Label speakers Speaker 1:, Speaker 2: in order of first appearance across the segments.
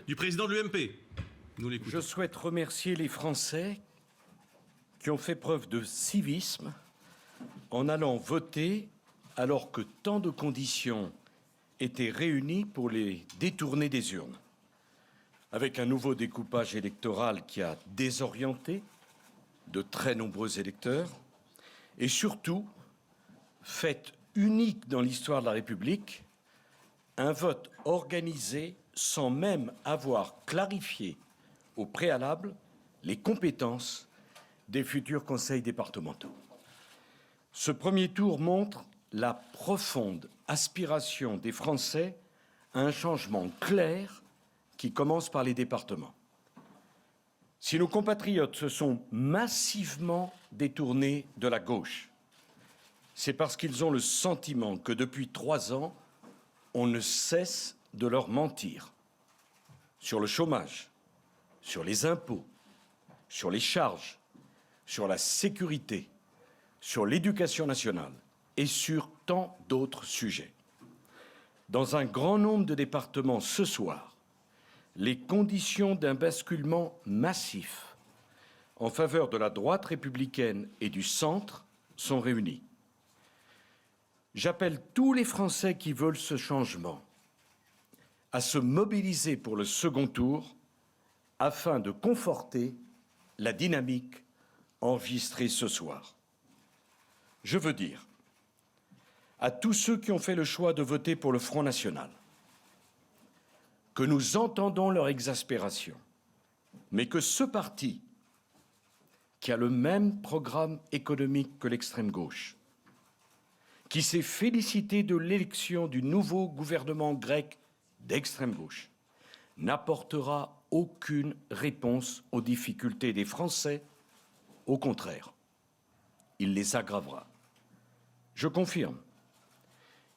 Speaker 1: du président de l'UMP. Nous l'écoutons.
Speaker 2: Je souhaite remercier les Français qui ont fait preuve de civisme en allant voter alors que tant de conditions étaient réunies pour les détourner des urnes. Avec un nouveau découpage électoral qui a désorienté de très nombreux électeurs et surtout, fait unique dans l'histoire de la République, un vote organisé sans même avoir clarifié au préalable les compétences des futurs conseils départementaux. Ce premier tour montre la profonde aspiration des Français à un changement clair qui commence par les départements. Si nos compatriotes se sont massivement détournés de la gauche, c'est parce qu'ils ont le sentiment que depuis 3 ans, on ne cesse de leur mentir sur le chômage, sur les impôts, sur les charges, sur la sécurité, sur l'éducation nationale et sur tant d'autres sujets. Dans un grand nombre de départements ce soir, les conditions d'un basculement massif en faveur de la droite républicaine et du centre sont réunies. J'appelle tous les Français qui veulent ce changement à se mobiliser pour le second tour afin de conforter la dynamique enregistrée ce soir. Je veux dire à tous ceux qui ont fait le choix de voter pour le Front National que nous entendons leur exaspération, mais que ce parti, qui a le même programme économique que l'extrême gauche, qui s'est félicité de l'élection du nouveau gouvernement grec d'extrême gauche, n'apportera aucune réponse aux difficultés des Français. Au contraire, il les aggravera. Je confirme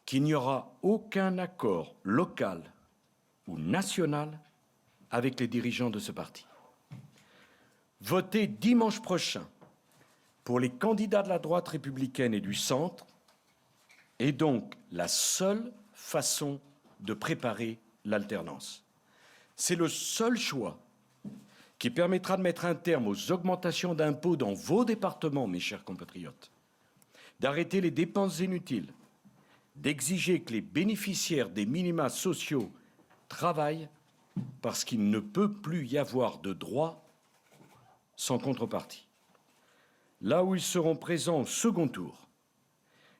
Speaker 2: qu'il n'y aura aucun accord local ou national avec les dirigeants de ce parti. Voter dimanche prochain pour les candidats de la droite républicaine et du centre est donc la seule façon de préparer l'alternance. C'est le seul choix qui permettra de mettre un terme aux augmentations d'impôts dans vos départements, mes chers compatriotes, d'arrêter les dépenses inutiles, d'exiger que les bénéficiaires des minima sociaux travaillent parce qu'il ne peut plus y avoir de droits sans contrepartie. Là où ils seront présents au second tour,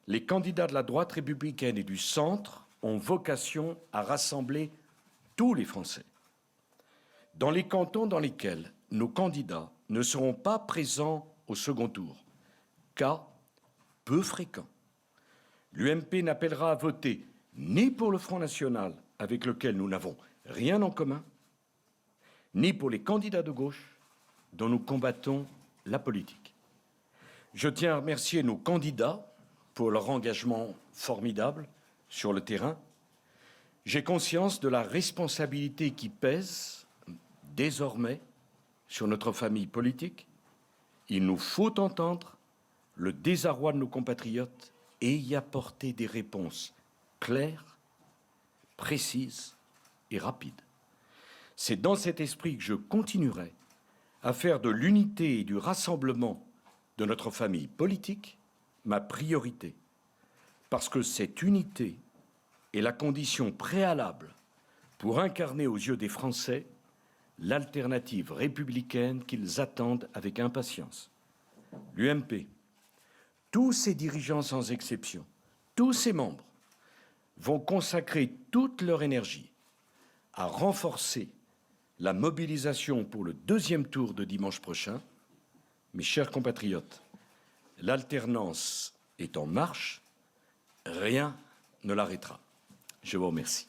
Speaker 2: les candidats de la droite républicaine et du centre ont vocation à rassembler tous les Français. Dans les cantons dans lesquels nos candidats ne seront pas présents au second tour, cas peu fréquents, l'UMP n'appellera à voter ni pour le Front National, avec lequel nous n'avons rien en commun, ni pour les candidats de gauche dont nous combattons la politique. Je tiens à remercier nos candidats pour leur engagement formidable sur le terrain. J'ai conscience de la responsabilité qui pèse désormais sur notre famille politique. Il nous faut entendre le désarroi de nos compatriotes et y apporter des réponses claires, précises et rapides. C'est dans cet esprit que je continuerai à faire de l'unité et du rassemblement de notre famille politique ma priorité, parce que cette unité est la condition préalable pour incarner aux yeux des Français l'alternative républicaine qu'ils attendent avec impatience. L'UMP, tous ses dirigeants sans exception, tous ses membres, vont consacrer toute leur énergie à renforcer la mobilisation pour le deuxième tour de dimanche prochain. Mes chers compatriotes, l'alternance est en marche, rien ne l'arrêtera. Je vous remercie.